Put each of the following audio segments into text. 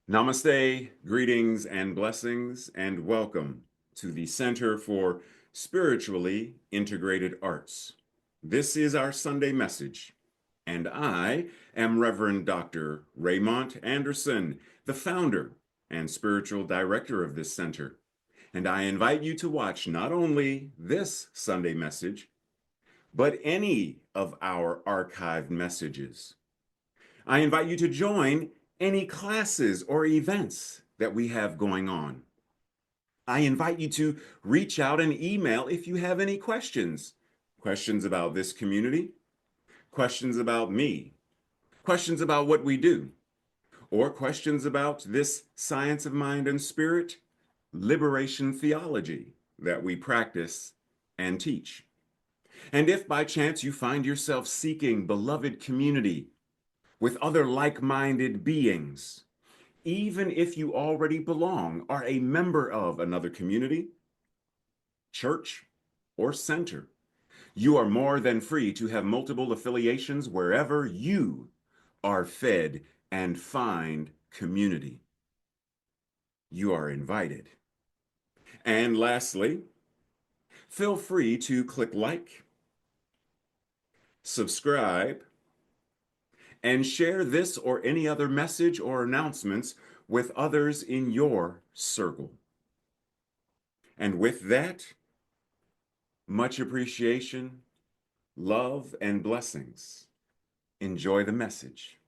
Namaste, greetings and blessings, and welcome to the Center for Spiritually Integrated Arts. This is our Sunday message, and I am Reverend Dr. Raymont Anderson, the founder and spiritual director of this center. And I invite you to watch not only this Sunday message, but any of our archived messages. I invite you to join any classes or events that we have going on. I invite you to reach out and email if you have any questions. Questions about this community, questions about me, questions about what we do, or questions about this science of mind and spirit, liberation theology that we practice and teach. And if by chance you find yourself seeking beloved community with other like-minded beings, even if you already belong, are a member of another community, church, or center, you are more than free to have multiple affiliations wherever you are fed and find community. You are invited. And lastly, feel free to click like, subscribe, and share this or any other message or announcements with others in your circle. And with that, much appreciation, love, and blessings. Enjoy the message.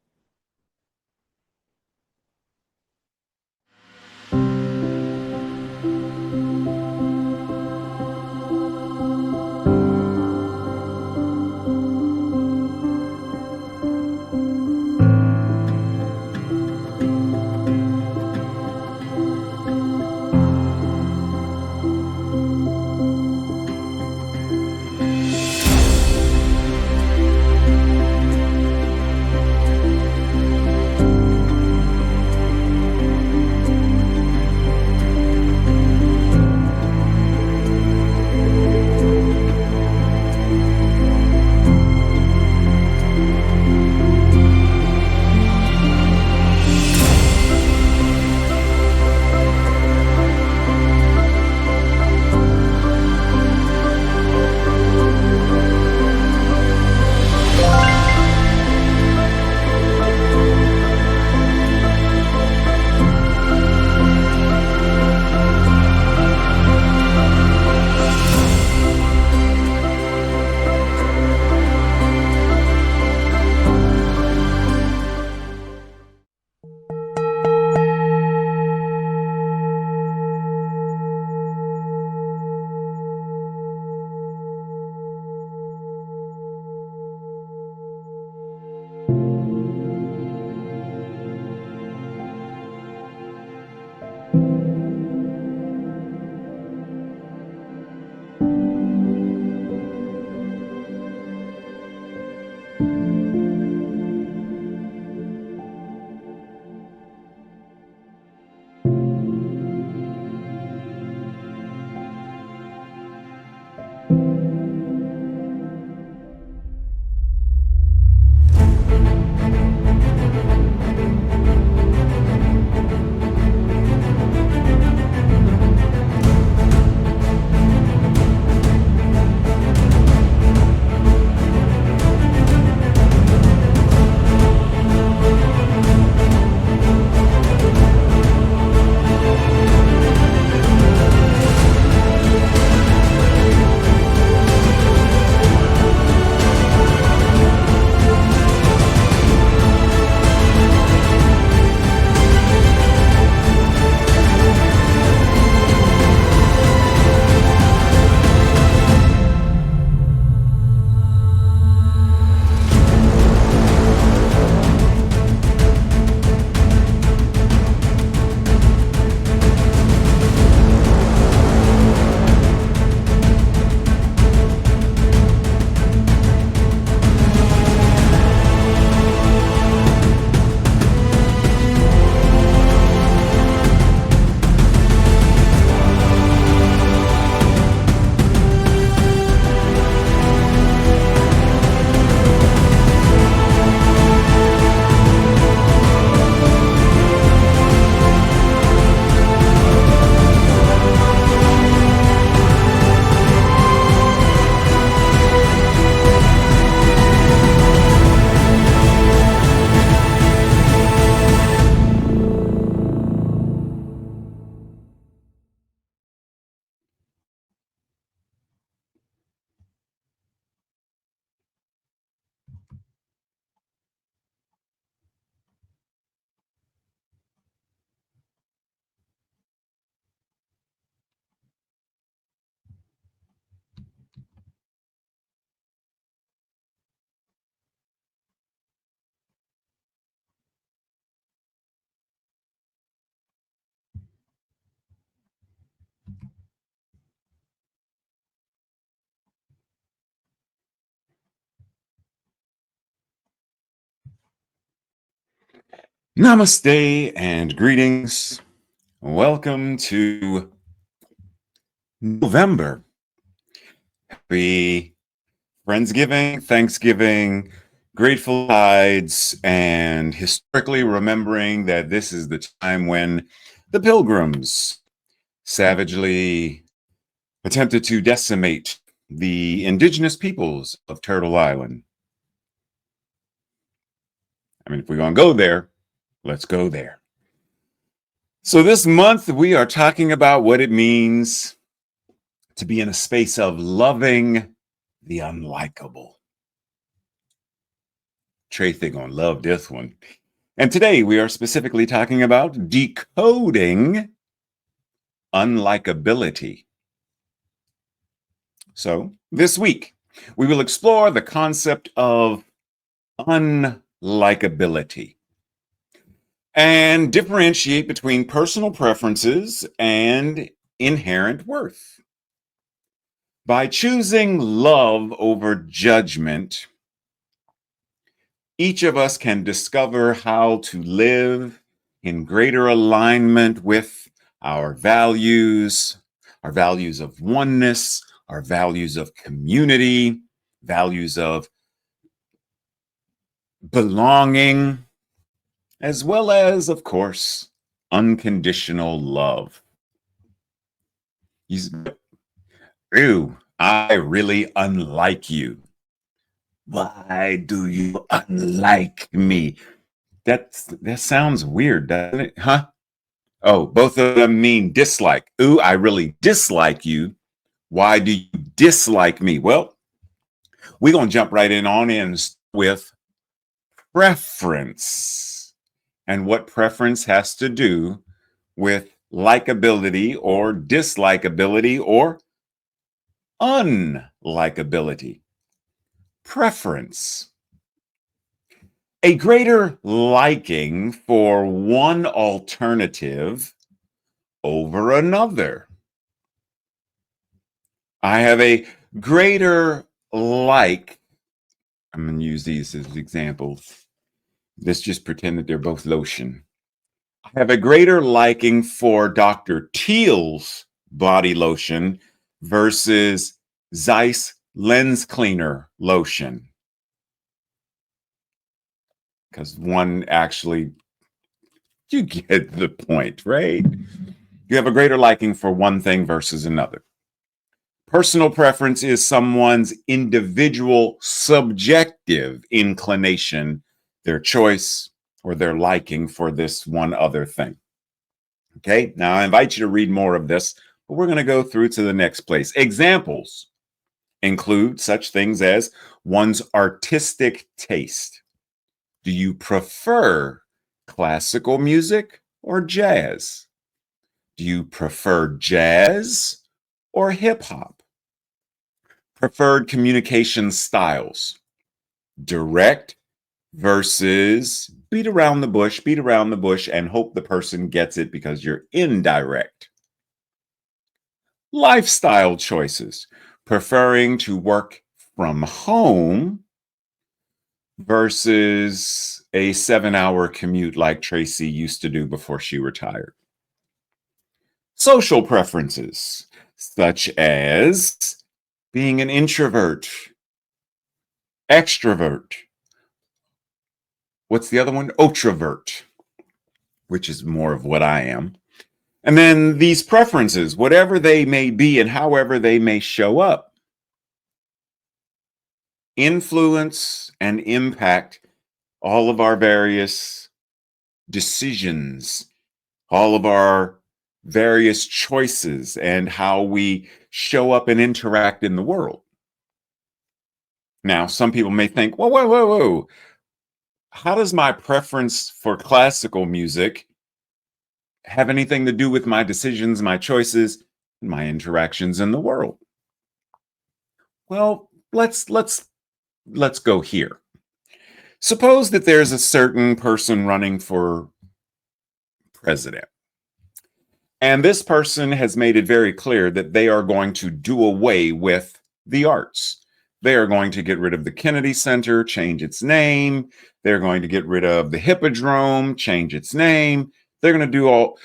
Namaste and greetings. Welcome to November. Happy Friendsgiving, Thanksgiving, Grateful Tides, and historically remembering that this is the time when the Pilgrims savagely attempted to decimate the indigenous peoples of Turtle Island. I mean, if we're going to go there, let's go there. So this month, we are talking about what it means to be in a space of loving the unlikable. Trey think gonna love this one. And today we are specifically talking about decoding unlikability. So this week, we will explore the concept of unlikability and differentiate between personal preferences and inherent worth. By choosing love over judgment, each of us can discover how to live in greater alignment with our values of oneness, our values of community, values of belonging, as well as, of course, unconditional love. Ew, I really unlike you. Why do you unlike me? That sounds weird, doesn't it? Huh? Oh, both of them mean dislike. Ooh, I really dislike you. Why do you dislike me? Well, we're going to jump right in with preference and what preference has to do with likability or dislikability or unlikability. Preference. A greater liking for one alternative over another. I have a greater like, I'm going to use these as examples. Let's just pretend that they're both lotion. I have a greater liking for Dr. Teal's body lotion versus Zeiss lens cleaner lotion. Because one actually, you get the point, right? You have a greater liking for one thing versus another. Personal preference is someone's individual subjective inclination, their choice, or their liking for this one other thing. Okay, now I invite you to read more of this, but we're going to go through to the next place. Examples include such things as one's artistic taste. Do you prefer classical music or jazz? Do you prefer jazz or hip hop? Preferred communication styles. Direct versus beat around the bush, and hope the person gets it because you're indirect. Lifestyle choices. Preferring to work from home versus a 7-hour commute like Tracy used to do before she retired. Social preferences, such as being an introvert, extrovert. What's the other one? Outrovert, which is more of what I am. And then these preferences, whatever they may be and however they may show up, influence and impact all of our various decisions, all of our various choices, and how we show up and interact in the world. Now, some people may think, whoa. How does my preference for classical music have anything to do with my decisions, my choices, and my interactions in the world? Well, let's go here. Suppose that there's a certain person running for president, and this person has made it very clear that they are going to do away with the arts. They are going to get rid of the Kennedy Center, change its name. They're going to get rid of the Hippodrome, change its name. They're going to do all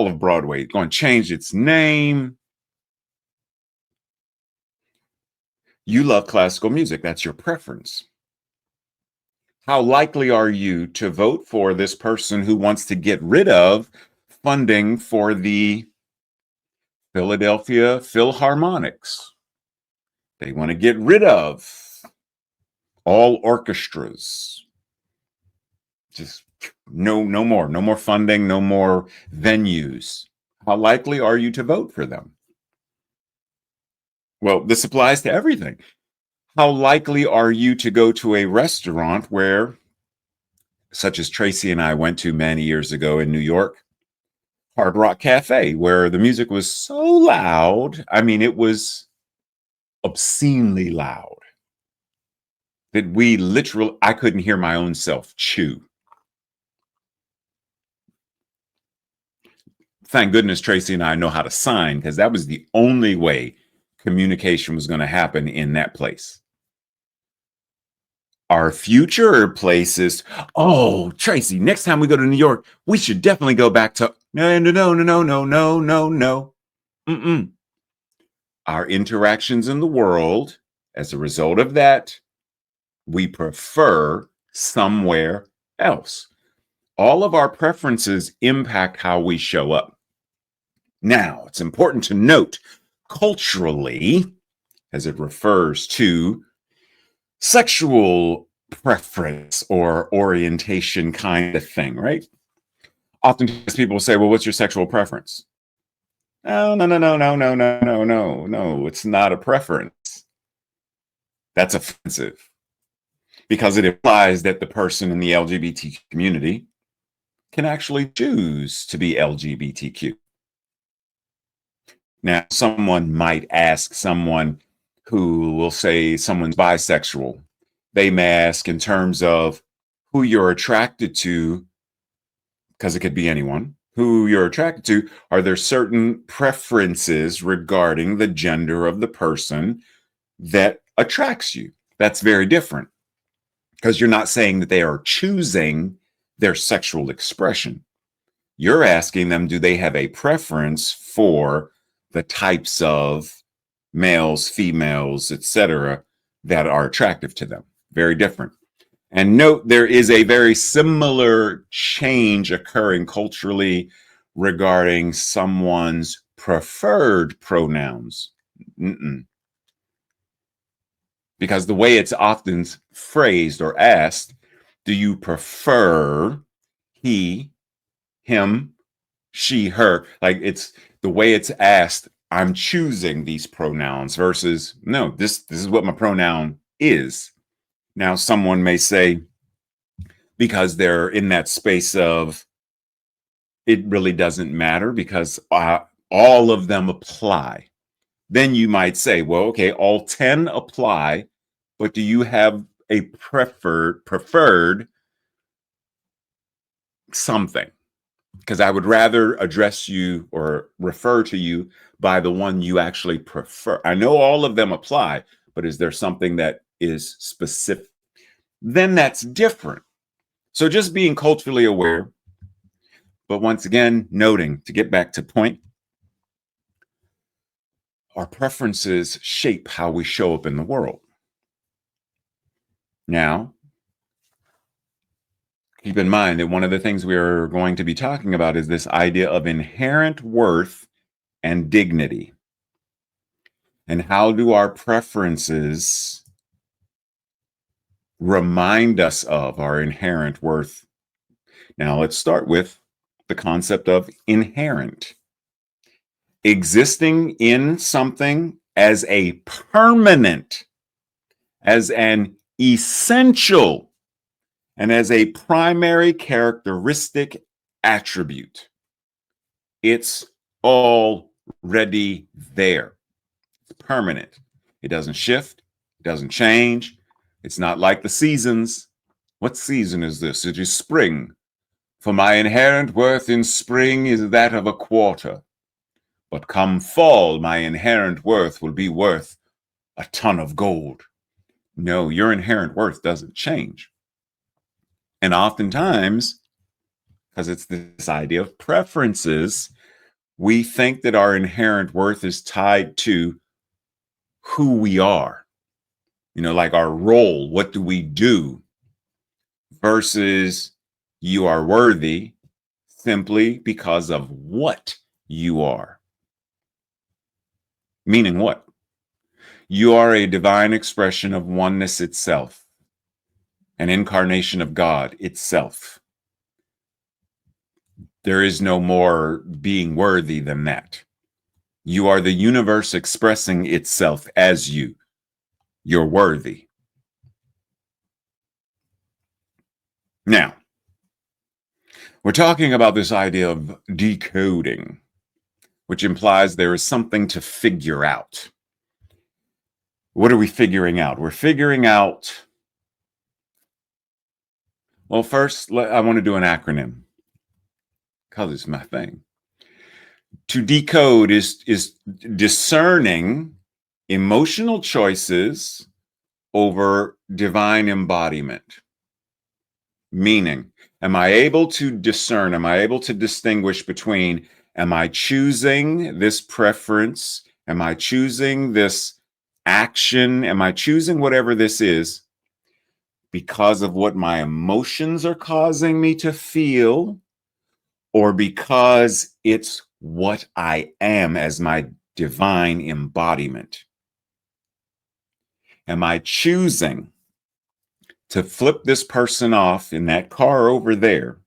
of Broadway, going to change its name. You love classical music. That's your preference. How likely are you to vote for this person who wants to get rid of funding for the Philadelphia Philharmonics? They want to get rid of all orchestras. Just no more funding, no more venues. How likely are you to vote for them? Well, this applies to everything. How likely are you to go to a restaurant where, such as Tracy and I went to many years ago in New York, Hard Rock Cafe, where the music was so loud. I mean, it was obscenely loud that I couldn't hear my own self chew. Thank goodness Tracy and I know how to sign, because that was the only way communication was going to happen in that place. Our future places, oh, Tracy, next time we go to New York, we should definitely go back to no. Our interactions in the world, as a result of that, we prefer somewhere else. All of our preferences impact how we show up. Now, it's important to note culturally, as it refers to sexual preference or orientation kind of thing, right? Oftentimes people say, well, what's your sexual preference? No, it's not a preference. That's offensive because it implies that the person in the LGBT community can actually choose to be LGBTQ. Now, someone might ask someone who will say someone's bisexual. They may ask in terms of who you're attracted to, because it could be anyone, who you're attracted to. Are there certain preferences regarding the gender of the person that attracts you? That's very different, because you're not saying that they are choosing their sexual expression. You're asking them, do they have a preference for the types of males, females, etc., that are attractive to them? Very different. And note, there is a very similar change occurring culturally regarding someone's preferred pronouns. Because the way it's often phrased or asked, do you prefer he, him, she, her? Like, it's the way it's asked, I'm choosing these pronouns versus, no, this is what my pronoun is. Now, someone may say, because they're in that space of, it really doesn't matter because all of them apply. Then you might say, well, okay, all 10 apply, but do you have a preferred something? Because I would rather address you or refer to you by the one you actually prefer. I know all of them apply, but is there something that is specific? Then that's different. So just being culturally aware, but once again, noting, to get back to point, our preferences shape how we show up in the world. Now, keep in mind that one of the things we are going to be talking about is this idea of inherent worth and dignity. And how do our preferences remind us of our inherent worth? Now, let's start with the concept of inherent. Existing in something as a permanent, as an essential, and as a primary characteristic attribute. It's already there. It's permanent. It doesn't shift. It doesn't change. It's not like the seasons. What season is this? It is spring. For my inherent worth in spring is that of a quarter. But come fall, my inherent worth will be worth a ton of gold. No, your inherent worth doesn't change. And oftentimes, because it's this idea of preferences, we think that our inherent worth is tied to who we are, like our role. What do we do? Versus you are worthy simply because of what you are. Meaning what? You are a divine expression of oneness itself, an incarnation of God itself. There is no more being worthy than that. You are the universe expressing itself as you. You're worthy. Now, we're talking about this idea of decoding, which implies there is something to figure out. What are we figuring out? We're figuring out, well, first, I want to do an acronym because it's my thing. To decode is discerning emotional choices over divine embodiment. Meaning, am I able to discern? Am I able to distinguish between, am I choosing this preference? Am I choosing this action? Am I choosing whatever this is because of what my emotions are causing me to feel, or because it's what I am as my divine embodiment? Am I choosing to flip this person off in that car over there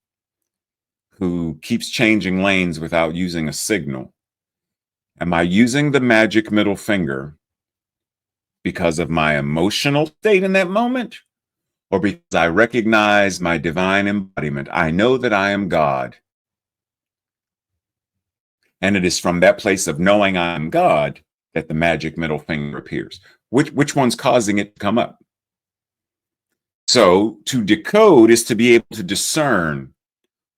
who keeps changing lanes without using a signal? Am I using the magic middle finger because of my emotional state in that moment, or because I recognize my divine embodiment? I know that I am God. And it is from that place of knowing I am God that the magic middle finger appears. Which one's causing it to come up? So to decode is to be able to discern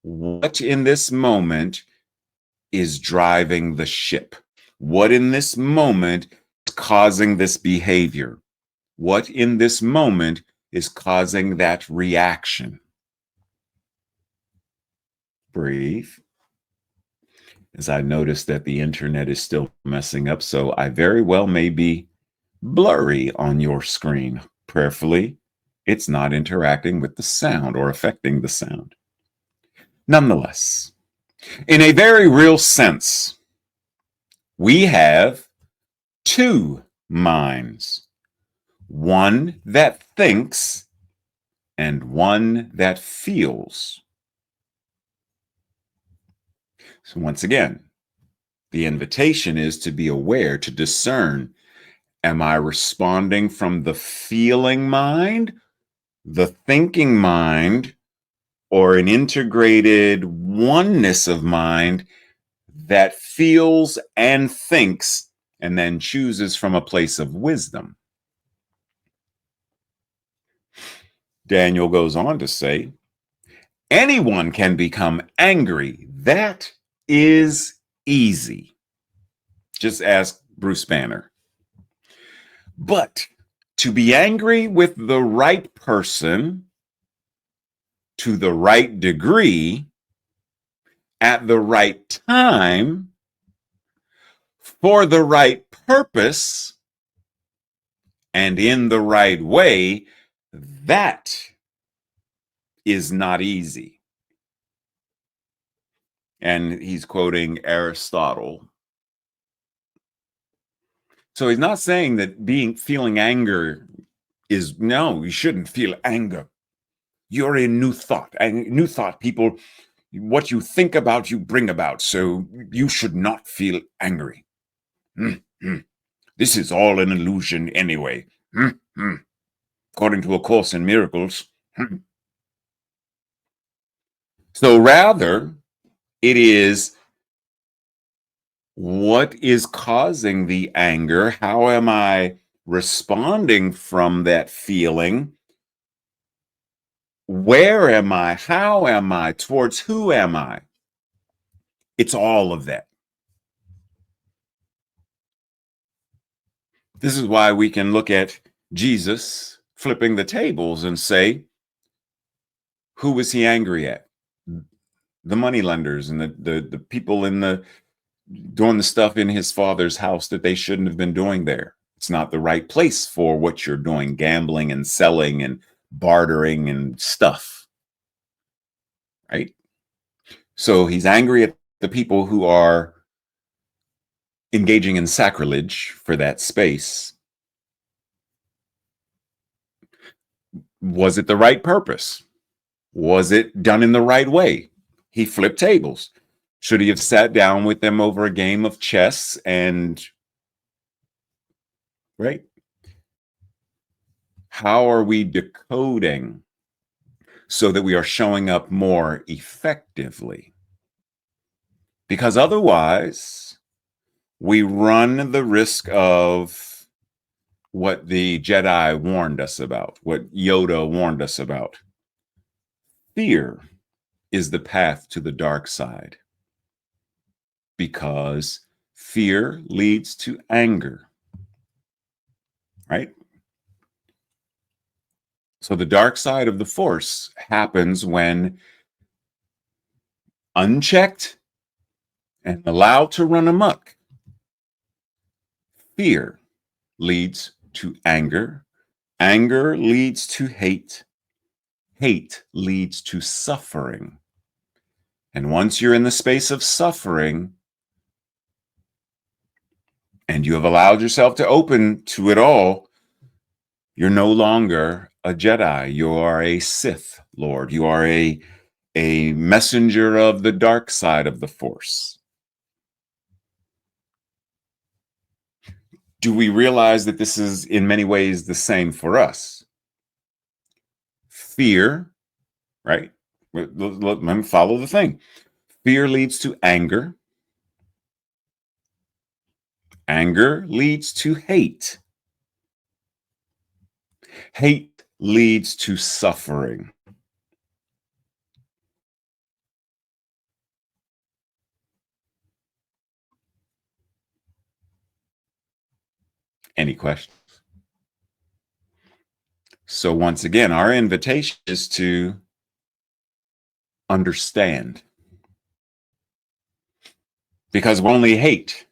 what in this moment is driving the ship. What in this moment is causing this behavior? What in this moment is causing that reaction? Breathe. As I notice that the internet is still messing up, so I very well may be blurry on your screen. Prayerfully, it's not interacting with the sound or affecting the sound. Nonetheless, in a very real sense, we have two minds, one that thinks and one that feels. So once again, the invitation is to be aware, to discern, am I responding from the feeling mind, the thinking mind, or an integrated oneness of mind that feels and thinks and then chooses from a place of wisdom? Daniel goes on to say, anyone can become angry. That is easy. Just ask Bruce Banner. But to be angry with the right person to the right degree at the right time for the right purpose and in the right way, that is not easy. And he's quoting Aristotle. So he's not saying that feeling anger is, no, you shouldn't feel anger. You're a new thought. And new thought, people, what you think about, you bring about. So you should not feel angry. This is all an illusion anyway. According to A Course in Miracles. So rather, it is, what is causing the anger? How am I responding from that feeling? Where am I? How am I? Towards who am I? It's all of that. This is why we can look at Jesus flipping the tables and say, who was he angry at? The moneylenders and the people in the doing the stuff in his father's house that they shouldn't have been doing there. It's not the right place for what you're doing, gambling and selling and bartering and stuff, right? So he's angry at the people who are engaging in sacrilege for that space. Was it the right purpose? Was it done in the right way? He flipped tables. Should he have sat down with them over a game of chess and, right? How are we decoding so that we are showing up more effectively? Because otherwise, we run the risk of what the Jedi warned us about, what Yoda warned us about. Fear is the path to the dark side, because fear leads to anger, right? So the dark side of the Force happens when unchecked and allowed to run amok. Fear leads to anger. Anger leads to hate. Hate leads to suffering. And once you're in the space of suffering and you have allowed yourself to open to it all, you're no longer a Jedi. You are a Sith Lord. You are a messenger of the dark side of the Force. Do we realize that this is in many ways the same for us? Fear, right? Let me follow the thing. Fear leads to anger. Anger leads to hate. Hate leads to suffering. Any questions? So once again, our invitation is to understand. Because we only hate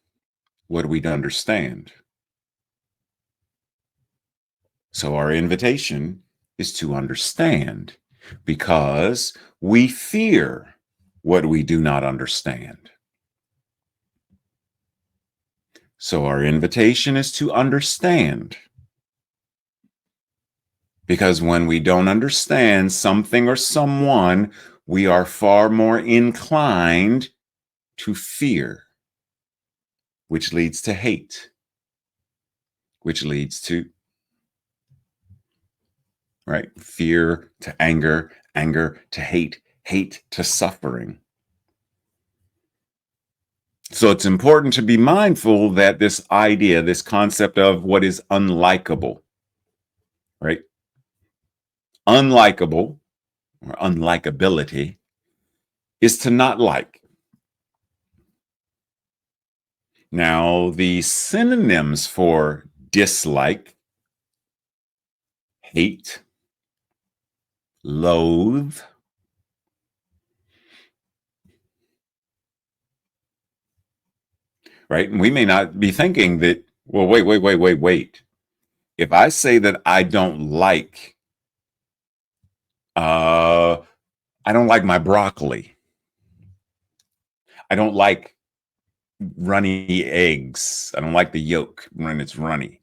what we understand. So our invitation is to understand, because we fear what we do not understand. So our invitation is to understand. Because when we don't understand something or someone, we are far more inclined to fear, which leads to hate, which leads to, right, fear to anger, anger to hate, hate to suffering. So it's important to be mindful that this idea, this concept of what is unlikable, right? Unlikable or unlikability is to not like. Now, the synonyms for dislike, hate, loathe, right? And we may not be thinking that, well, wait. If I say that I don't like, I don't like my broccoli. I don't like runny eggs. I don't like the yolk when it's runny.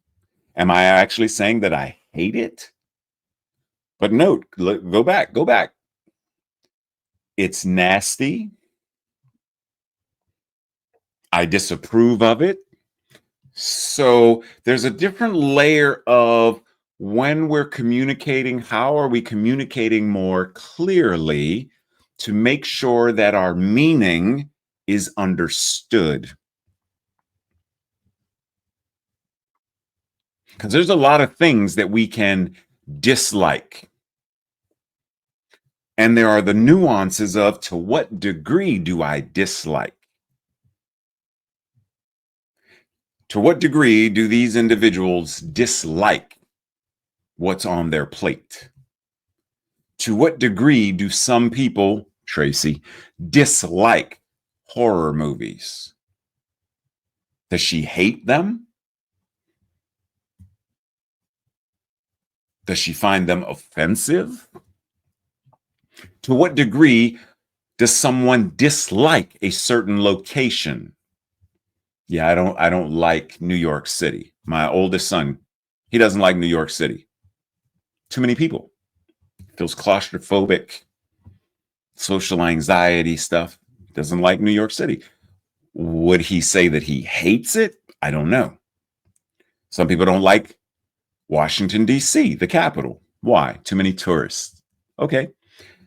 Am I actually saying that I hate it? But note, go back. It's nasty. I disapprove of it. So there's a different layer of when we're communicating, how are we communicating more clearly to make sure that our meaning is understood? Because there's a lot of things that we can dislike. And there are the nuances of to what degree do I dislike? To what degree do these individuals dislike what's on their plate? To what degree do some people, Tracy, dislike horror movies? Does she hate them? Does she find them offensive? To what degree does someone dislike a certain location? Yeah, I don't like New York City. My oldest son, he doesn't like New York City. Too many people. Feels claustrophobic, social anxiety stuff. Doesn't like New York City. Would he say that he hates it? I don't know. Some people don't like Washington, D.C., the capital. Why? Too many tourists. Okay.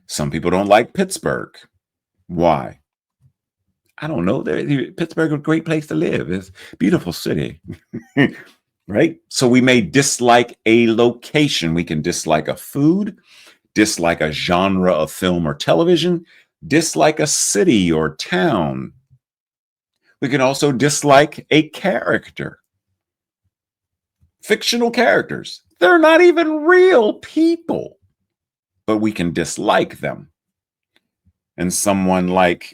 Some people don't like Pittsburgh. Why? I don't know. Pittsburgh is a great place to live. It's a beautiful city. Right? So we may dislike a location. We can dislike a food, dislike a genre of film or television, dislike a city or town. We can also dislike a character. Fictional characters. They're not even real people, but we can dislike them. And someone like,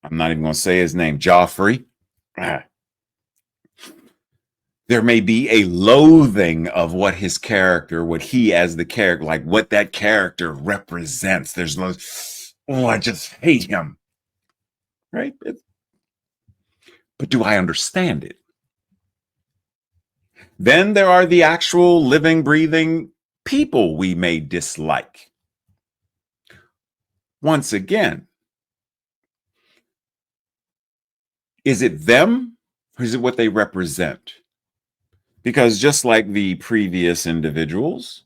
I'm not even going to say his name, Joffrey. There may be a loathing of what his character, what he as the character, like what that character represents. There's no, oh, I just hate him. Right? But do I understand it? Then there are the actual living, breathing people we may dislike. Once again, is it them or is it what they represent? Because just like the previous individuals,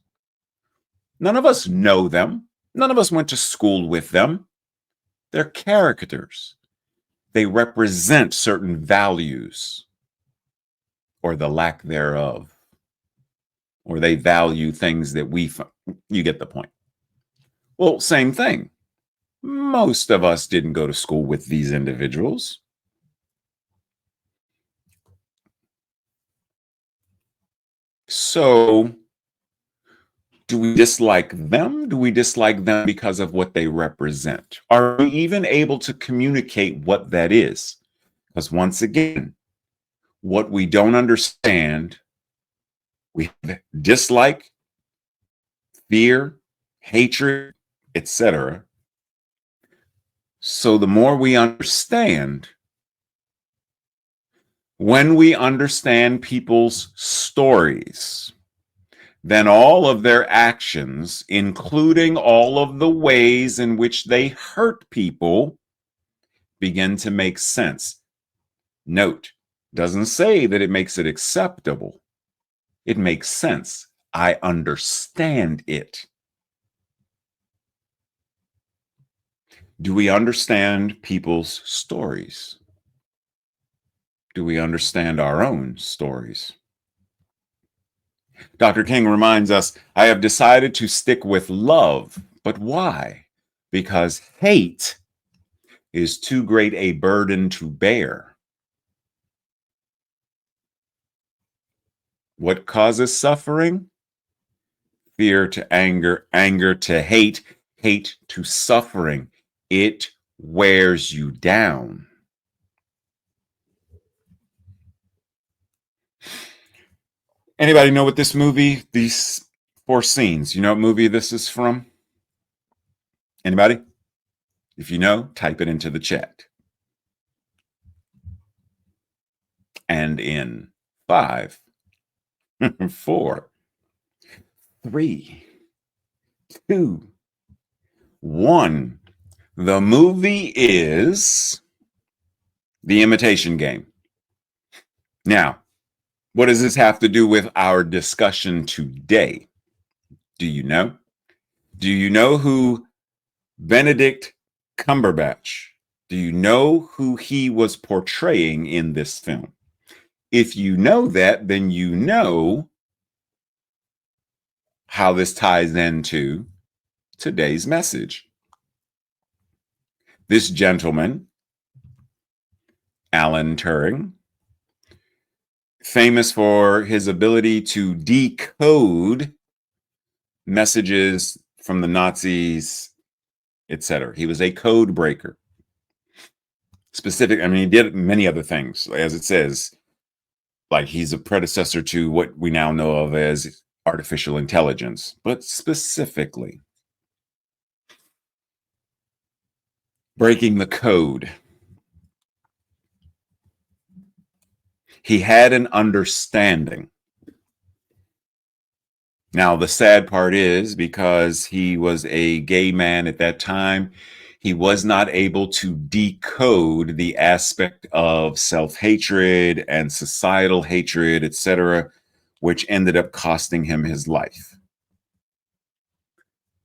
none of us know them. None of us went to school with them. They're characters. They represent certain values or the lack thereof, or they value things that you get the point. Well, same thing. Most of us didn't go to school with these individuals. So, do we dislike them? Do we dislike them because of what they represent? Are we even able to communicate what that is? Because once again, what we don't understand, we dislike, fear, hatred, etc. So the more we understand, when we understand people's stories, then all of their actions, including all of the ways in which they hurt people, begin to make sense. Note, doesn't say that it makes it acceptable. It makes sense. I understand it. Do we understand people's stories? Do we understand our own stories? Dr. King reminds us, I have decided to stick with love. But why? Because hate is too great a burden to bear. What causes suffering? Fear to anger, anger to hate, hate to suffering. It wears you down. Anybody know what this movie, these 4 scenes, you know what movie this is from? Anybody? If you know, type it into the chat. And in 5, 4, 3, 2, 1. The movie is The Imitation Game. Now, what does this have to do with our discussion today? Do you know? Do you know who Benedict Cumberbatch, do you know who he was portraying in this film? If you know that, then you know how this ties into today's message. This gentleman, Alan Turing, famous for his ability to decode messages from the Nazis, etc. He was a code breaker. Specific, I mean, he did many other things, as it says, like he's a predecessor to what we now know of as artificial intelligence, but specifically breaking the code. He had an understanding. Now, the sad part is because he was a gay man at that time, he was not able to decode the aspect of self-hatred and societal hatred, etc., which ended up costing him his life.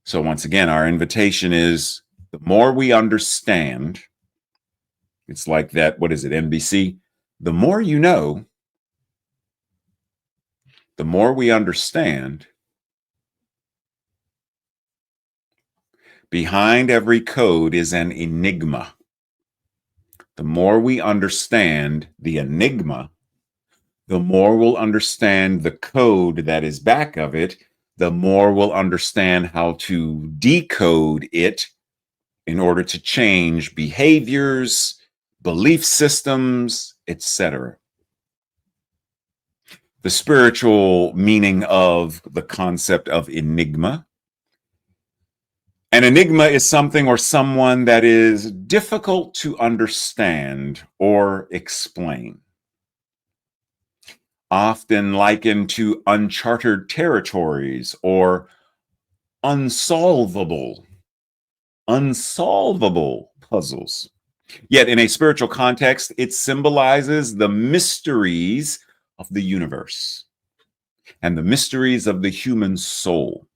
So once again, our invitation is the more we understand, it's like that, what is it, NBC? The more you know, the more we understand. Behind every code is an enigma. The more we understand the enigma, the more we'll understand the code that is back of it, the more we'll understand how to decode it in order to change behaviors, belief systems, etc. The spiritual meaning of the concept of enigma. An enigma is something or someone that is difficult to understand or explain. Often likened to uncharted territories or unsolvable puzzles. Yet in a spiritual context, it symbolizes the mysteries of the universe and the mysteries of the human soul,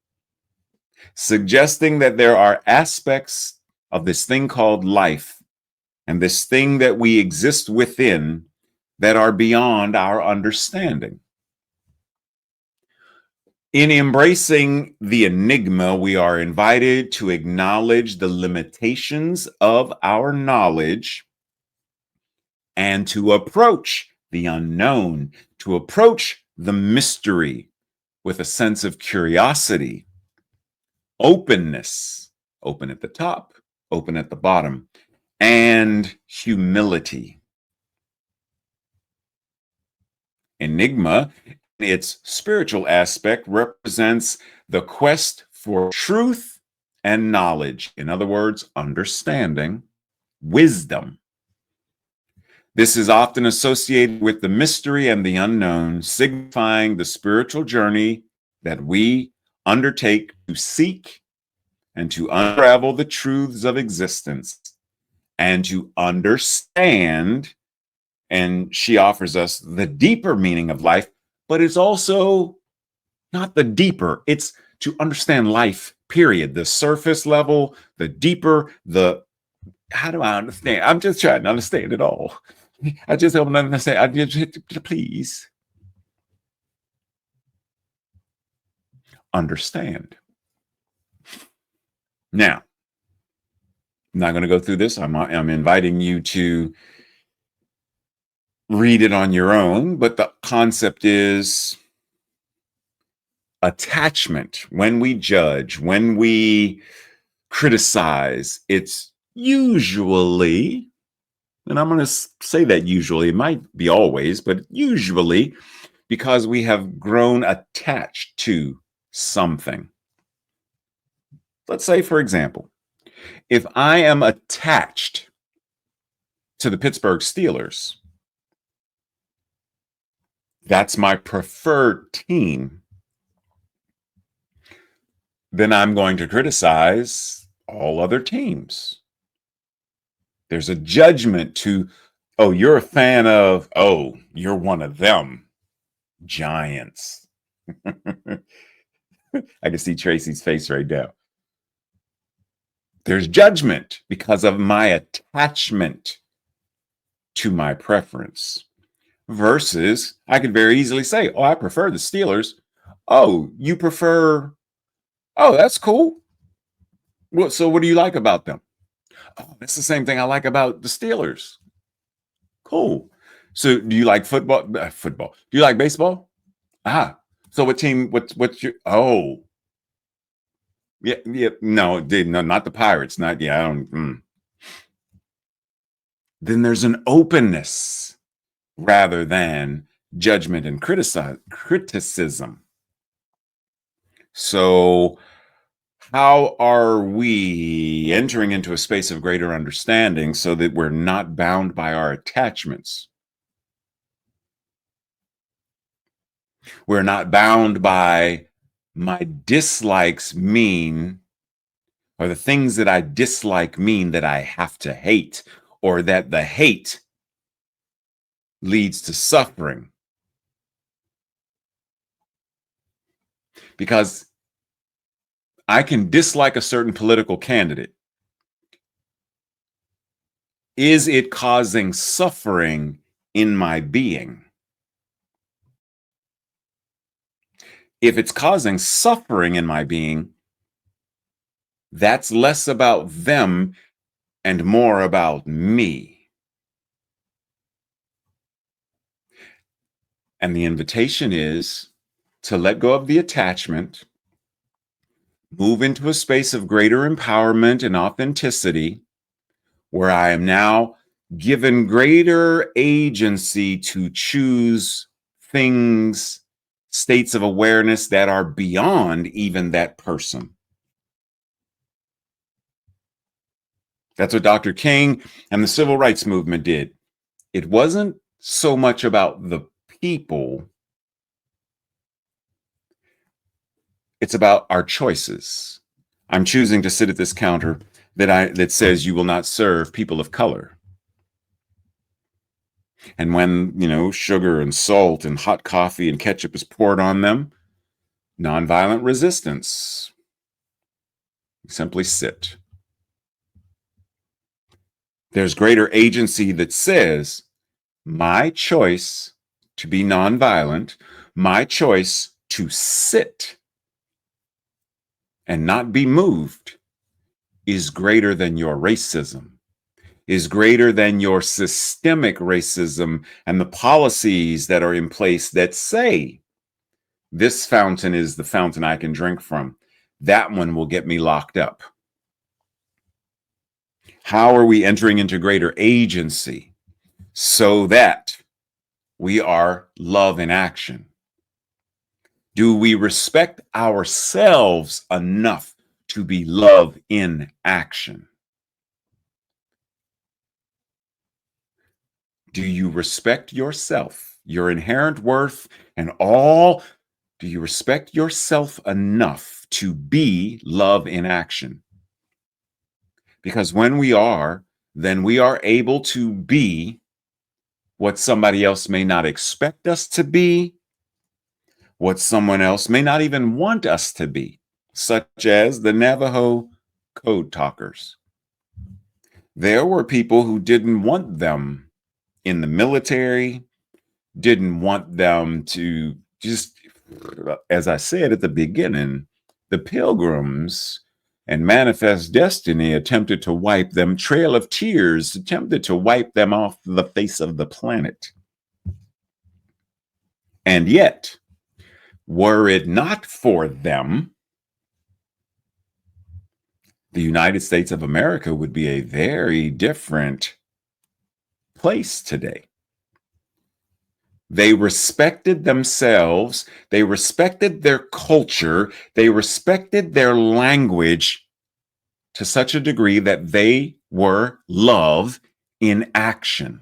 suggesting that there are aspects of this thing called life and this thing that we exist within that are beyond our understanding. In embracing the enigma, we are invited to acknowledge the limitations of our knowledge and to approach the unknown, to approach the mystery with a sense of curiosity, openness, open at the top, open at the bottom, and humility. Enigma, its spiritual aspect, represents the quest for truth and knowledge. In other words, understanding, wisdom. This is often associated with the mystery and the unknown, signifying the spiritual journey that we undertake to seek and to unravel the truths of existence and to understand. And she offers us the deeper meaning of life, but it's also not the deeper, it's to understand life, period. The surface level, the deeper, how do I understand? I'm just trying to understand it all. I just don't understand. I just, please understand. Now, I'm not going to go through this. I'm inviting you to read it on your own, but the concept is attachment. When we judge, when we criticize, it's usually, and I'm going to say that usually, it might be always, but usually because we have grown attached to something. Let's say, for example, if I am attached to the Pittsburgh Steelers, that's my preferred team, then I'm going to criticize all other teams. There's a judgment to, oh, you're a fan of, oh, you're one of them, Giants. I can see Tracy's face right now. There's judgment because of my attachment to my preference. Versus, I could very easily say, oh, I prefer the Steelers. Oh, you prefer, oh, that's cool. So what do you like about them? Oh, that's the same thing I like about the Steelers. Cool. So do you like football? Football. Do you like baseball? Ah. So what team? What's your? Oh, yeah, yeah. No, no, not the Pirates. Not yeah. I don't. Then there's an openness rather than judgment and criticism. So how are we entering into a space of greater understanding so that we're not bound by our attachments? We're not bound by my dislikes mean, or the things that I dislike mean that I have to hate, or that the hate leads to suffering. Because I can dislike a certain political candidate. Is it causing suffering in my being? If it's causing suffering in my being, that's less about them and more about me. And the invitation is to let go of the attachment, move into a space of greater empowerment and authenticity, where I am now given greater agency to choose things, states of awareness that are beyond even that person. That's what Dr. King and the civil rights movement did. It wasn't so much about the people, it's about our choices. I'm choosing to sit at this counter that says you will not serve people of color. And when, sugar and salt and hot coffee and ketchup is poured on them, nonviolent resistance. Simply sit. There's greater agency that says, my choice to be nonviolent, my choice to sit and not be moved is greater than your racism, is greater than your systemic racism and the policies that are in place that say, this fountain is the fountain I can drink from. That one will get me locked up. How are we entering into greater agency so that we are love in action? Do we respect ourselves enough to be love in action? Do you respect yourself, your inherent worth, and all? Do you respect yourself enough to be love in action? Because when we are, then we are able to be what somebody else may not expect us to be, what someone else may not even want us to be, such as the Navajo code talkers. There were people who didn't want them in the military, didn't want them to just, as I said at the beginning, the Pilgrims and Manifest Destiny attempted to wipe them, Trail of Tears attempted to wipe them off the face of the planet. And yet, were it not for them, the United States of America would be a very different place today. They respected themselves, they respected their culture, they respected their language to such a degree that they were love in action.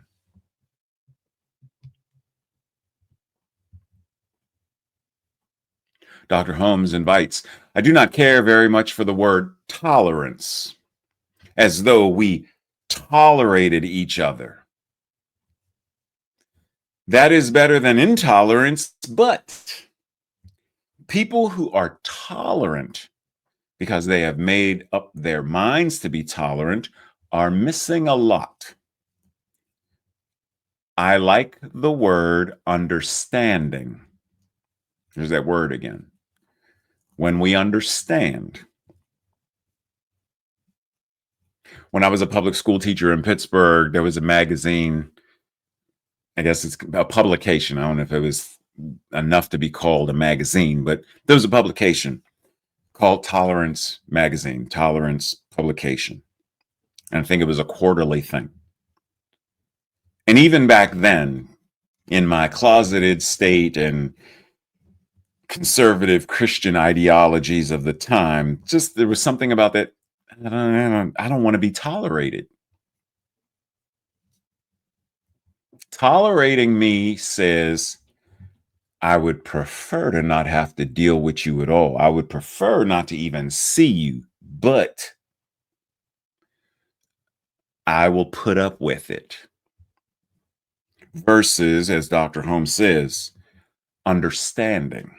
Dr. Holmes invites, I do not care very much for the word tolerance, as though we tolerated each other. That is better than intolerance, but people who are tolerant because they have made up their minds to be tolerant are missing a lot. I like the word understanding. There's that word again. When we understand. When I was a public school teacher in Pittsburgh, there was a magazine I guess it's a publication. I don't know if it was enough to be called a magazine, but there was a publication called Tolerance Magazine, Tolerance Publication. And I think it was a quarterly thing. And even back then, in my closeted state and conservative Christian ideologies of the time, just there was something about that. I don't want to be tolerated. Tolerating me says, I would prefer to not have to deal with you at all. I would prefer not to even see you, but I will put up with it. Versus, as Dr. Holmes says, understanding.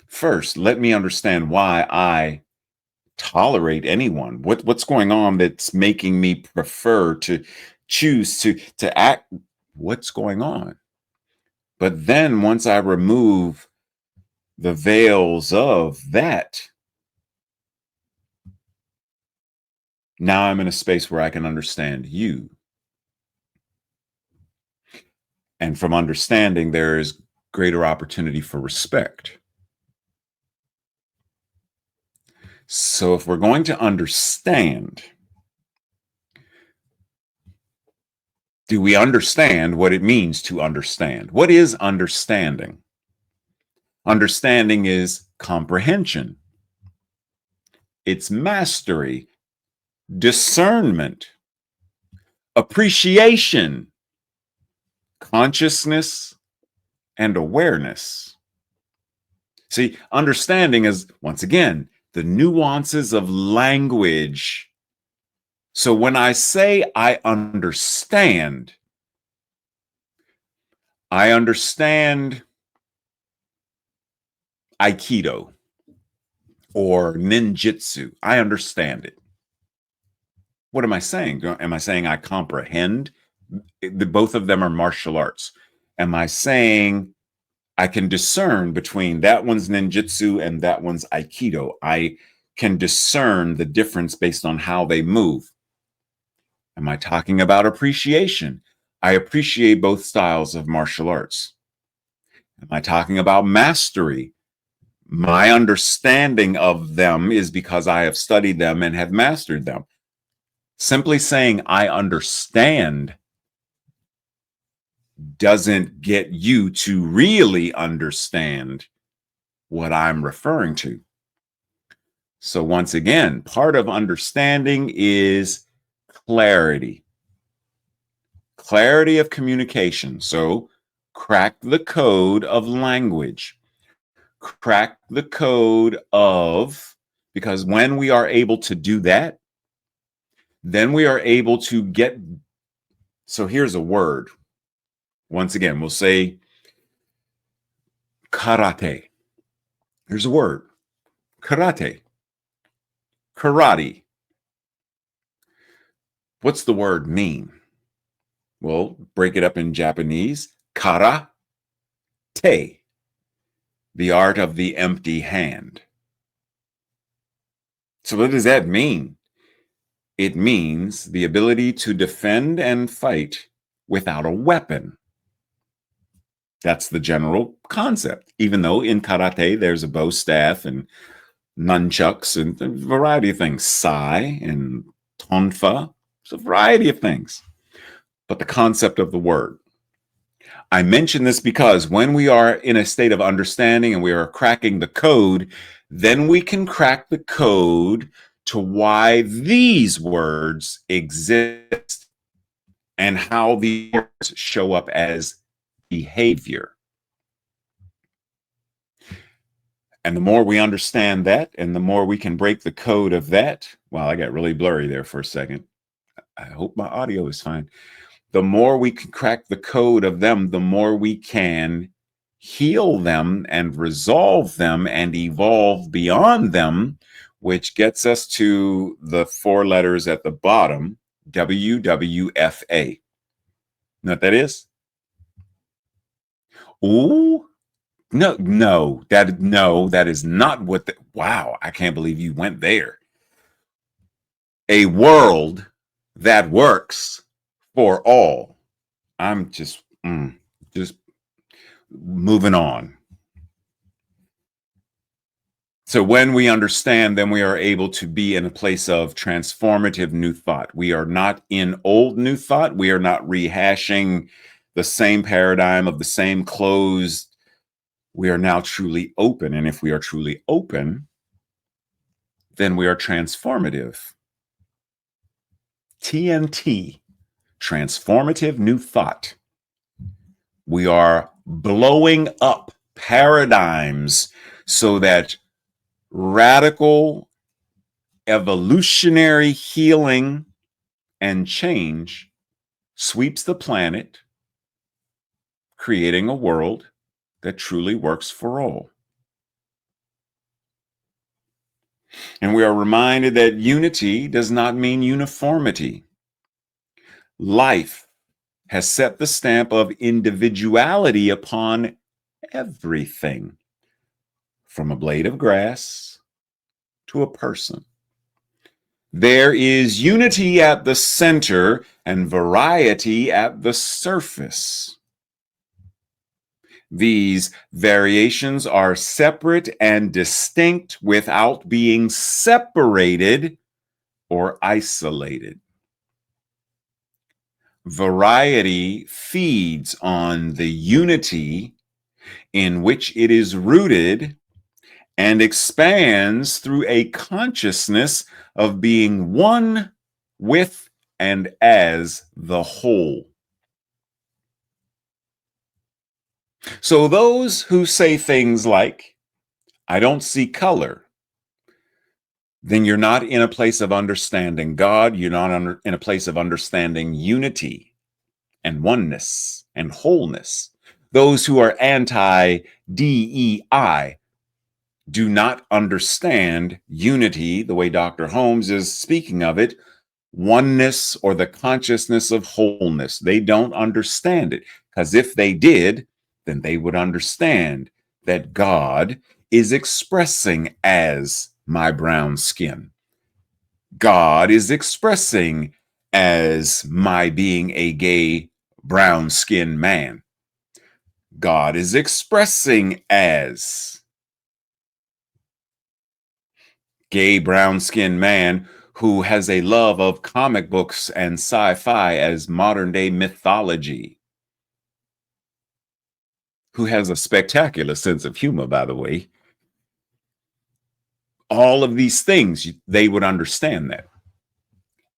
First, let me understand why I tolerate anyone. What's going on that's making me prefer to choose to act? What's going on? But then once I remove the veils of that, now I'm in a space where I can understand you. And from understanding, there is greater opportunity for respect. So if we're going to understand, do we understand what it means to understand? What is understanding? Understanding is comprehension. It's mastery, discernment, appreciation, consciousness, and awareness. See, understanding is, once again, the nuances of language. So when I say I understand Aikido or ninjutsu. I understand it. What am I saying? Am I saying I comprehend? Both of them are martial arts. Am I saying I can discern between that one's ninjutsu and that one's Aikido? I can discern the difference based on how they move. Am I talking about appreciation? I appreciate both styles of martial arts. Am I talking about mastery? My understanding of them is because I have studied them and have mastered them. Simply saying I understand doesn't get you to really understand what I'm referring to. So once again, part of understanding is clarity. Clarity of communication. So crack the code of language. Crack the code of, because when we are able to do that, then we are able to get, so here's a word. Once again, we'll say karate. Here's a word. Karate. Karate. What's the word mean? Well, break it up in Japanese. Karate. The art of the empty hand. So what does that mean? It means the ability to defend and fight without a weapon. That's the general concept, even though in karate there's a bow staff and nunchucks and a variety of things, sai and tonfa, it's a variety of things. But the concept of the word. I mention this because when we are in a state of understanding and we are cracking the code, then we can crack the code to why these words exist and how these words show up as behavior. And the more we understand that, and the more we can break the code of that, wow, I got really blurry there for a second. I hope my audio is fine. The more we can crack the code of them, the more we can heal them and resolve them and evolve beyond them, which gets us to the 4 letters at the bottom, WWFA. You know what that is? Ooh, no, that is not what wow, I can't believe you went there. A world that works for all. I'm just moving on. So when we understand, then we are able to be in a place of transformative new thought. We are not in old new thought. We are not rehashing the same paradigm of the same closed. We are now truly open. And if we are truly open, then we are transformative. TNT, transformative new thought. We are blowing up paradigms so that radical evolutionary healing and change sweeps the planet, creating a world that truly works for all. And we are reminded that unity does not mean uniformity. Life has set the stamp of individuality upon everything, from a blade of grass to a person. There is unity at the center and variety at the surface. These variations are separate and distinct without being separated or isolated. Variety feeds on the unity in which it is rooted and expands through a consciousness of being one with and as the whole. So those who say things like, I don't see color, then you're not in a place of understanding God. You're not in a place of understanding unity and oneness and wholeness. Those who are anti-DEI do not understand unity the way Dr. Holmes is speaking of it, oneness or the consciousness of wholeness. They don't understand it, because if they did, then they would understand that God is expressing as my brown skin. God is expressing as my being a gay brown skinned man. God is expressing as gay brown skinned man who has a love of comic books and sci-fi as modern day mythology, who has a spectacular sense of humor, by the way. All of these things, they would understand that.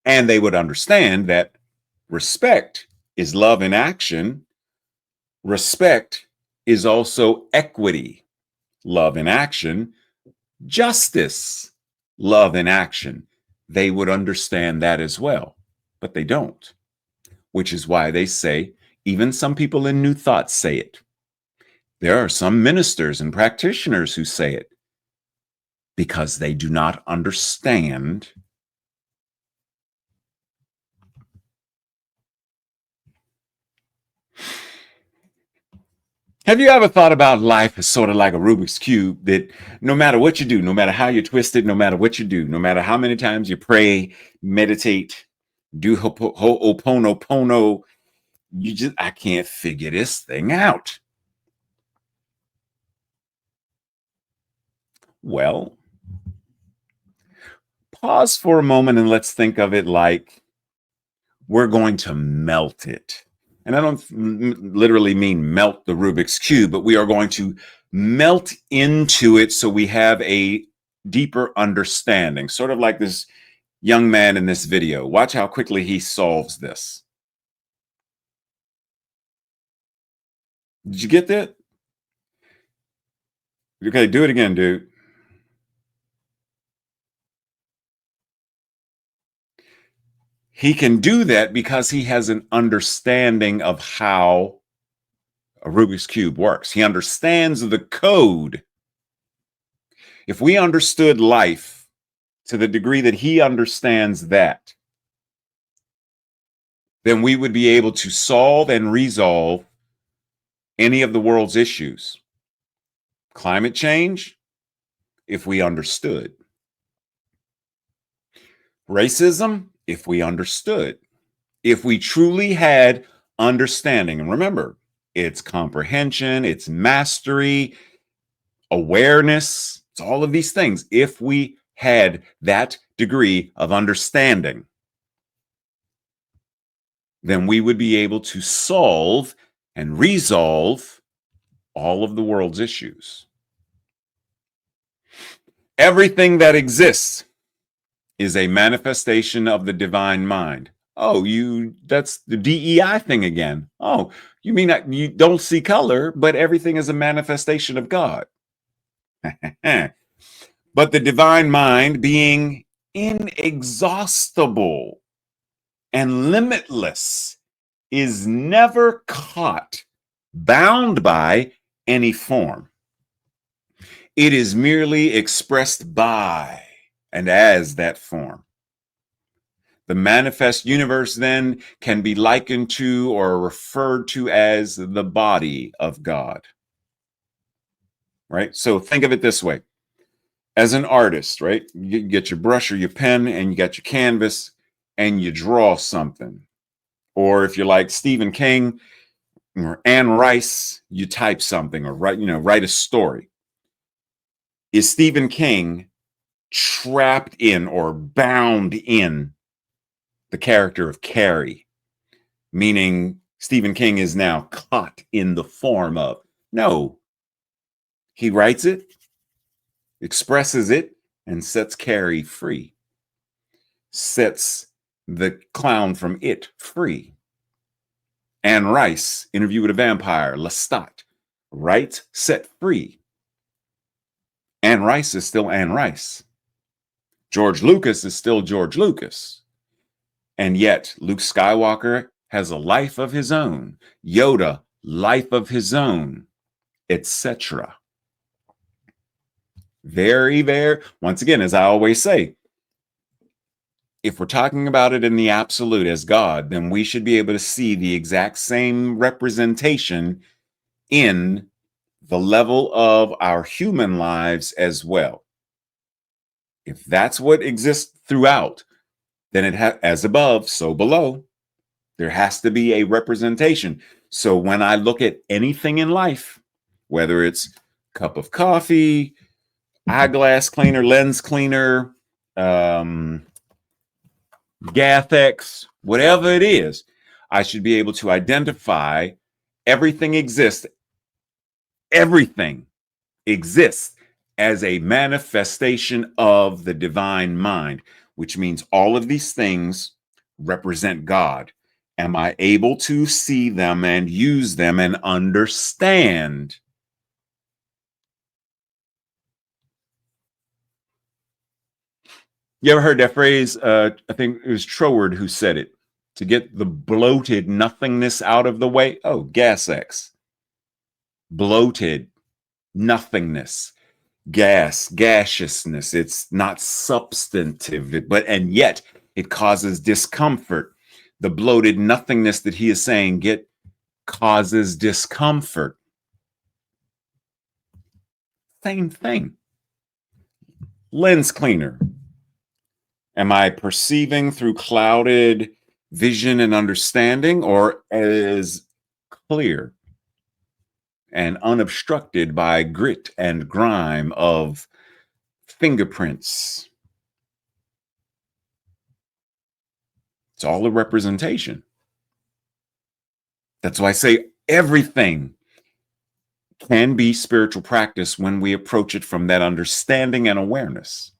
And they would understand that respect is love in action. Respect is also equity, love in action. Justice, love in action. They would understand that as well, but they don't, which is why they say, even some people in New Thought say it. There are some ministers and practitioners who say it because they do not understand Have you ever thought about life as sort of like a Rubik's Cube, that no matter what you do, no matter how you twist it, no matter what you do, no matter how many times you pray, meditate, do ho'oponopono, I can't figure this thing out. Well, pause for a moment and let's think of it like we're going to melt it. And I don't literally mean melt the Rubik's Cube, but we are going to melt into it so we have a deeper understanding, sort of like this young man in this video. Watch how quickly he solves this. Did you get that? Okay, do it again, dude. He can do that because he has an understanding of how a Rubik's Cube works. He understands the code. If we understood life to the degree that he understands that, then we would be able to solve and resolve any of the world's issues. Climate change, if we understood. Racism, if we understood. If we truly had understanding. And remember, it's comprehension, it's mastery, awareness, it's all of these things. If we had that degree of understanding, then we would be able to solve and resolve all of the world's issues. Everything that exists is a manifestation of the divine mind. Oh, that's the DEI thing again. Oh, you mean that you don't see color, but everything is a manifestation of God. But the divine mind, being inexhaustible and limitless, is never caught, bound by any form. It is merely expressed by and as that form. The manifest universe then can be likened to or referred to as the body of God. Right? So think of it this way. As an artist, right? You get your brush or your pen and you got your canvas and you draw something. Or if you're like Stephen King or Anne Rice, you type something or write a story. Is Stephen King trapped in or bound in the character of Carrie? Meaning Stephen King is now caught in the form of. No. He writes it, expresses it, and sets Carrie free. Sets the clown from it free. Anne Rice, Interview with a Vampire, Lestat, writes, set free. Anne Rice is still Anne Rice. George Lucas is still George Lucas. And yet, Luke Skywalker has a life of his own. Yoda, life of his own, etc. Once again, as I always say, if we're talking about it in the absolute as God, then we should be able to see the exact same representation in the level of our human lives as well. If that's what exists throughout, then it has, as above, so below. There has to be a representation. So when I look at anything in life, whether it's cup of coffee, eyeglass cleaner, lens cleaner, Gathex, whatever it is, I should be able to identify everything exists as a manifestation of the divine mind, which means all of these things represent God. Am I able to see them and use them and understand? You ever heard that phrase? I think it was Troward who said it. To get the bloated nothingness out of the way. Oh, gas X. Bloated nothingness. Gaseousness. It's not substantive, and yet it causes discomfort. The bloated nothingness that he is saying causes discomfort. Same thing. Lens cleaner. Am I perceiving through clouded vision and understanding, or as clear and unobstructed by grit and grime of fingerprints? It's all a representation. That's why I say everything can be spiritual practice when we approach it from that understanding and awareness.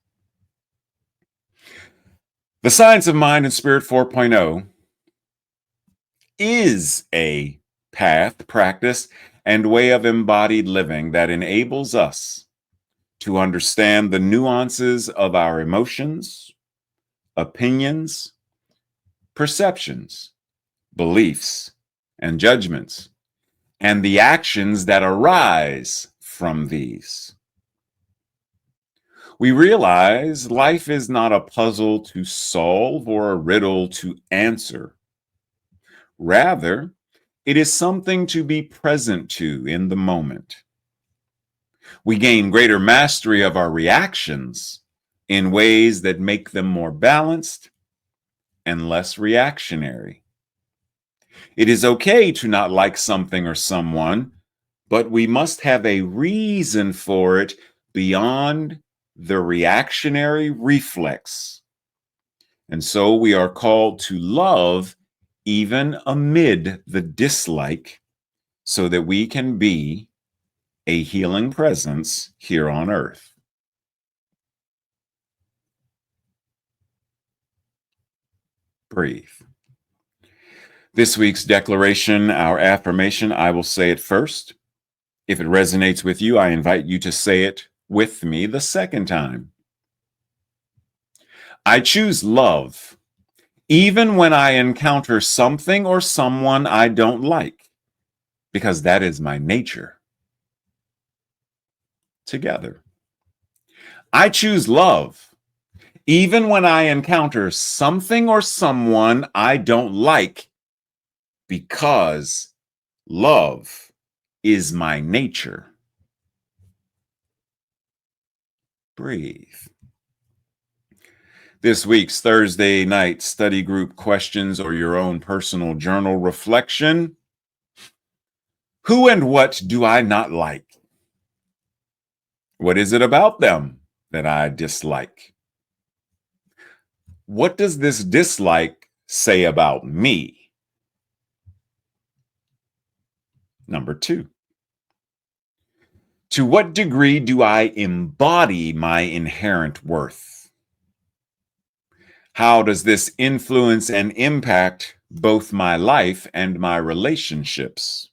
The Science of Mind and Spirit 4.0 is a path, practice, and way of embodied living that enables us to understand the nuances of our emotions, opinions, perceptions, beliefs, and judgments, and the actions that arise from these. We realize life is not a puzzle to solve or a riddle to answer. Rather, it is something to be present to in the moment. We gain greater mastery of our reactions in ways that make them more balanced and less reactionary. It is okay to not like something or someone, but we must have a reason for it beyond the reactionary reflex. And so we are called to love even amid the dislike so that we can be a healing presence here on earth. Breathe. This week's declaration, our affirmation, I will say it first. If it resonates with you, I invite you to say it with me the second time. I choose love, even when I encounter something or someone I don't like, because that is my nature. Together. I choose love, even when I encounter something or someone I don't like, because love is my nature. Breathe. This week's Thursday night study group questions or your own personal journal reflection. Who and what do I not like? What is it about them that I dislike? What does this dislike say about me? Number 2. To what degree do I embody my inherent worth? How does this influence and impact both my life and my relationships?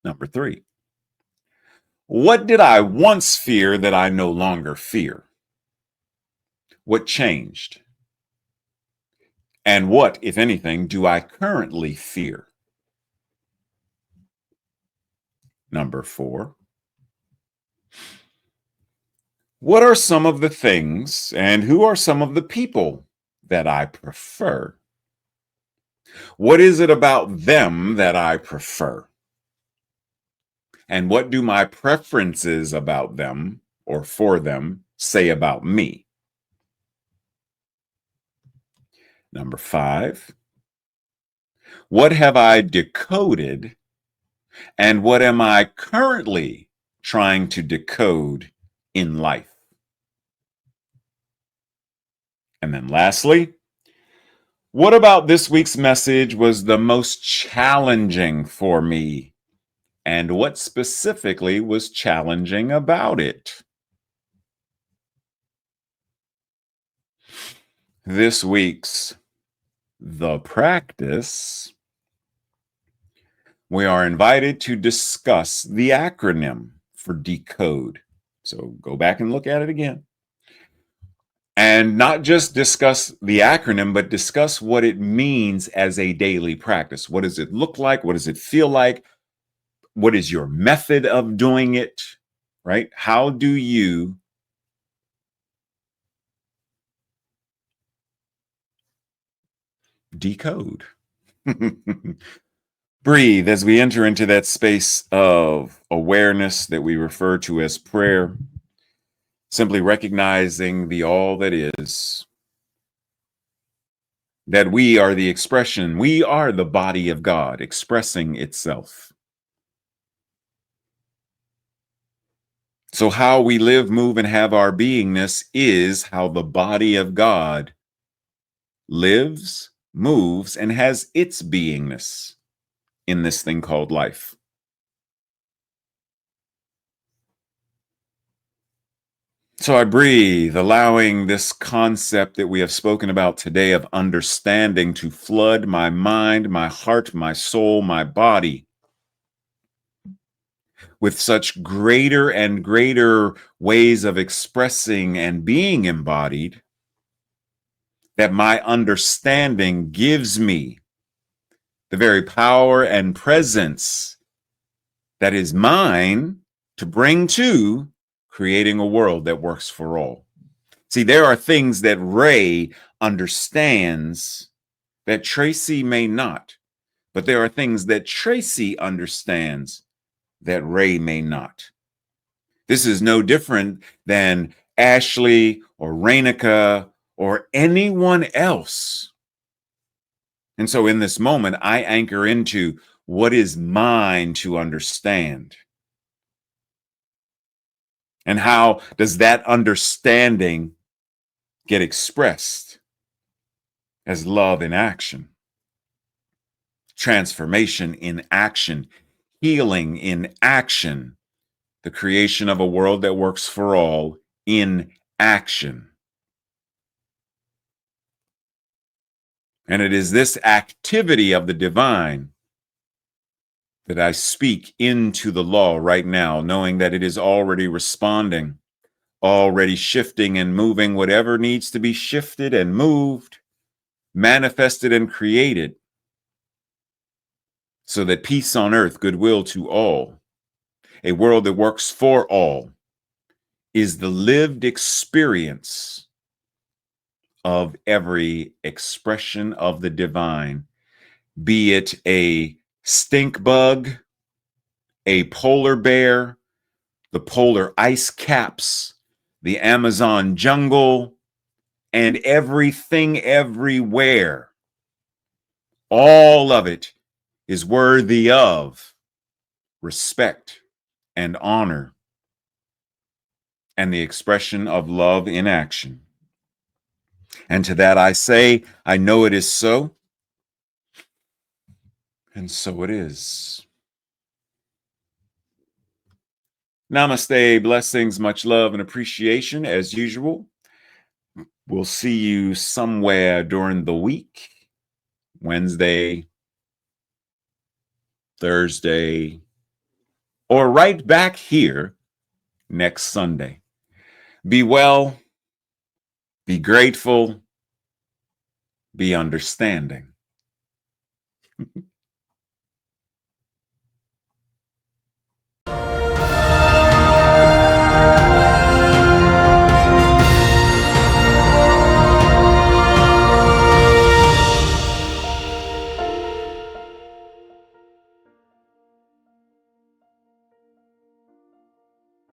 Number 3. What did I once fear that I no longer fear? What changed? And what, if anything, do I currently fear? Number 4. What are some of the things and who are some of the people that I prefer? What is it about them that I prefer? And what do my preferences about them or for them say about me? Number 5. What have I decoded and what am I currently trying to decode in life? And then lastly, what about this week's message was the most challenging for me? And what specifically was challenging about it? This week's The Practice, we are invited to discuss the acronym for decode. So go back and look at it again. And not just discuss the acronym, but discuss what it means as a daily practice. What does it look like? What does it feel like? What is your method of doing it? Right? How do you decode? Breathe as we enter into that space of awareness that we refer to as prayer, simply recognizing the all that is, that we are the expression, we are the body of God expressing itself. So, how we live, move, and have our beingness is how the body of God lives, moves, and has its beingness in this thing called life. So I breathe, allowing this concept that we have spoken about today of understanding to flood my mind, my heart, my soul, my body with such greater and greater ways of expressing and being embodied that my understanding gives me the very power and presence that is mine to bring to creating a world that works for all. See, there are things that Ray understands that Tracy may not, but there are things that Tracy understands that Ray may not. This is no different than Ashley or Rainica or anyone else And so in this moment, I anchor into what is mine to understand. And how does that understanding get expressed as love in action, transformation in action, healing in action, the creation of a world that works for all in action. And it is this activity of the divine that I speak into the law right now, knowing that it is already responding, already shifting and moving whatever needs to be shifted and moved, manifested and created, so that peace on earth, goodwill to all, a world that works for all, is the lived experience of every expression of the divine, be it a stink bug, a polar bear, the polar ice caps, the Amazon jungle, and everything everywhere. All of it is worthy of respect and honor and the expression of love in action. And to that I say, I know it is so, and so it is. Namaste, blessings, much love and appreciation as usual. We'll see you somewhere during the week, Wednesday, Thursday, or right back here next Sunday. Be well, be grateful, be understanding.